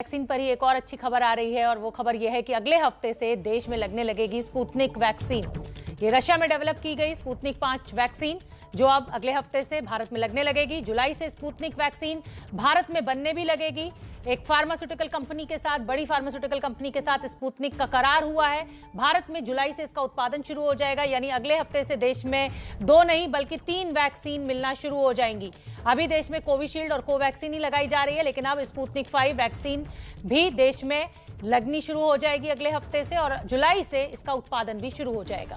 Vaccine पर ही एक और अच्छी खबर आ रही है और वो खबर यह है कि अगले हफ्ते से देश में लगने लगेगी स्पुतनिक वैक्सीन। ये रशिया में डेवलप की गई स्पुतनिक 5 वैक्सीन जो अब अगले हफ्ते से भारत में लगने लगेगी। जुलाई से स्पुतनिक वैक्सीन भारत में बनने भी लगेगी। एक फार्मास्यूटिकल कंपनी के साथ, बड़ी फार्मास्यूटिकल कंपनी के साथ स्पुतनिक का करार हुआ है। भारत में जुलाई से इसका उत्पादन शुरू हो जाएगा, यानी अगले हफ्ते से देश में 2 नहीं बल्कि 3 वैक्सीन मिलना शुरू हो जाएंगी। अभी देश में कोविशील्ड और कोवैक्सीन ही लगाई जा रही है, लेकिन अब स्पुतनिक 5 वैक्सीन भी देश में लगनी शुरू हो जाएगी अगले हफ्ते से और जुलाई से इसका उत्पादन भी शुरू हो जाएगा।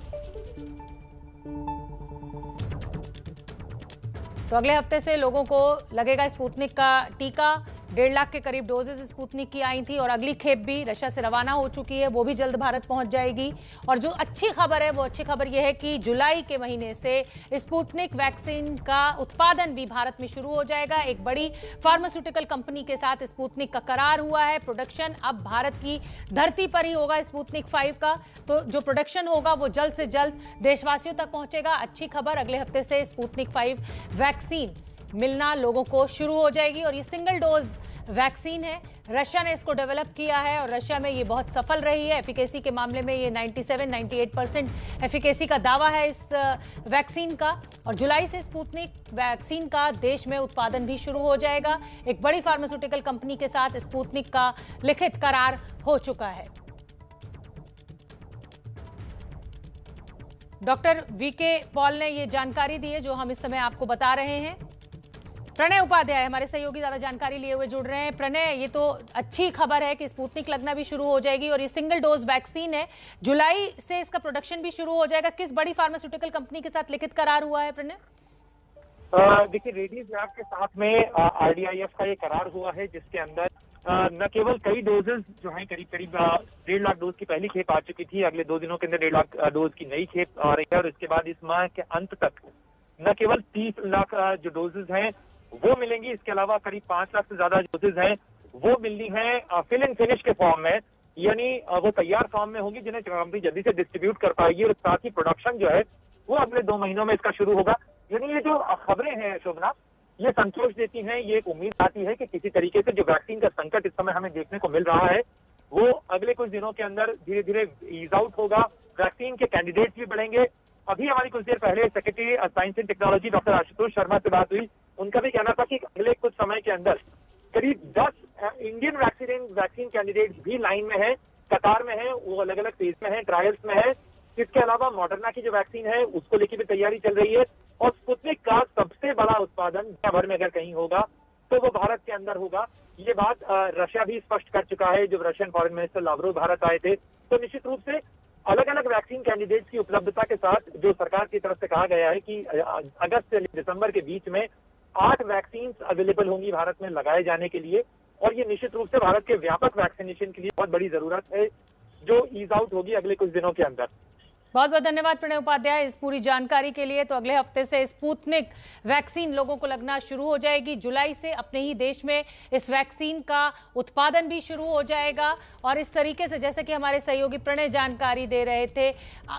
तो अगले हफ्ते से लोगों को लगेगा स्पुतनिक का टीका। 1.5 लाख के करीब डोजेस स्पुतनिक की आई थी और अगली खेप भी रशिया से रवाना हो चुकी है, वो भी जल्द भारत पहुंच जाएगी। और जो अच्छी खबर है वो अच्छी खबर यह है कि जुलाई के महीने से स्पुतनिक वैक्सीन का उत्पादन भी भारत में शुरू हो जाएगा। एक बड़ी फार्मास्यूटिकल कंपनी के साथ स्पुतनिक का करार हुआ है। प्रोडक्शन अब भारत की धरती पर ही होगा स्पुतनिक 5 का, तो जो प्रोडक्शन होगा वो जल्द से जल्द देशवासियों तक पहुंचेगा। अच्छी खबर, अगले हफ्ते से स्पुतनिक 5 वैक्सीन मिलना लोगों को शुरू हो जाएगी और ये सिंगल डोज वैक्सीन है। रशिया ने इसको डेवलप किया है और रशिया में ये बहुत सफल रही है। एफिकेसी के मामले में ये 97-98% एफिकेसी का दावा है इस वैक्सीन का। और जुलाई से स्पुतनिक वैक्सीन का देश में उत्पादन भी शुरू हो जाएगा। एक बड़ी फार्मास्यूटिकल कंपनी के साथ स्पुतनिक का लिखित करार हो चुका है। डॉक्टर वीके पॉल ने ये जानकारी दी है जो हम इस समय आपको बता रहे हैं। प्रणय उपाध्याय हमारे सहयोगी ज्यादा जानकारी लिए हुए जुड़ रहे हैं। प्रणय, ये तो अच्छी खबर है कि स्पुतनिक लगना भी शुरू हो जाएगी और ये सिंगल डोज वैक्सीन है। जुलाई से इसका प्रोडक्शन भी शुरू हो जाएगा। किस बड़ी फार्मास्यूटिकल कंपनी के साथ लिखित करार हुआ है प्रणय? देखिए, रेड्डीज लैब के साथ में आरडीआईएफ का ये करार हुआ है, जिसके अंदर न केवल कई डोजेस जो हैं, करीब 1.5 लाख डोज की पहली खेप आ चुकी थी। अगले 2 दिनों के अंदर 1.5 लाख डोज की नई खेप आ रही है और इसके बाद इस माह के अंत तक न केवल 30 लाख जो डोजेज हैं वो मिलेंगी, इसके अलावा करीब 5 लाख से ज्यादा डोजेज हैं वो मिलनी है फिल एंड फिनिश के फॉर्म में, यानी वो तैयार फॉर्म में होगी जिन्हें कंपनी जल्दी से डिस्ट्रीब्यूट कर पाएगी और साथ ही प्रोडक्शन जो है वो अगले 2 महीनों में इसका शुरू होगा। यानी ये जो खबरें हैं शोभना, ये संतोष देती हैं। ये एक उम्मीद आती है कि किसी तरीके से जो वैक्सीन का संकट इस समय हमें देखने को मिल रहा है वो अगले कुछ दिनों के अंदर धीरे धीरे ईज आउट होगा। वैक्सीन के कैंडिडेट्स भी बढ़ेंगे। अभी हमारी कुछ देर पहले secretary science and technology doctor Ashutosh Sharma से बात हुई। उनका भी कहना था कि अगले कुछ समय के अंदर करीब 10 इंडियन वैक्सीन कैंडिडेट्स भी लाइन में है, कतार में है, वो अलग अलग फेज में है, ट्रायल्स में है। इसके अलावा मॉडर्ना की जो वैक्सीन है उसको लेकर भी तैयारी चल रही है और स्पुतनिक का सबसे बड़ा उत्पादन दुनिया भर में अगर कहीं होगा तो वो भारत के अंदर होगा। ये बात रशिया भी स्पष्ट कर चुका है। जब Russian foreign minister Lavrov Bharat आए थे तो निश्चित रूप से अलग अलग वैक्सीन कैंडिडेट्स की उपलब्धता के साथ जो सरकार की तरफ से कहा गया है कि अगस्त से दिसंबर के बीच में 8 वैक्सीन अवेलेबल होंगी भारत में लगाए जाने के लिए और ये निश्चित रूप से भारत के व्यापक वैक्सीनेशन के लिए बहुत बड़ी जरूरत है जो ईज आउट होगी अगले कुछ दिनों के अंदर। बहुत बहुत धन्यवाद प्रणय उपाध्याय इस पूरी जानकारी के लिए। तो अगले हफ्ते से स्पुतनिक वैक्सीन लोगों को लगना शुरू हो जाएगी। जुलाई से अपने ही देश में इस वैक्सीन का उत्पादन भी शुरू हो जाएगा और इस तरीके से, जैसे कि हमारे सहयोगी प्रणय जानकारी दे रहे थे,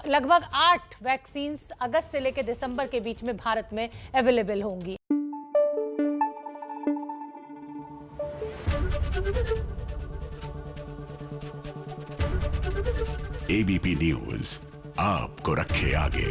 लगभग 8 वैक्सीन अगस्त से लेकर दिसंबर के बीच में भारत में अवेलेबल होंगी। एबीपी न्यूज आपको रखे आगे।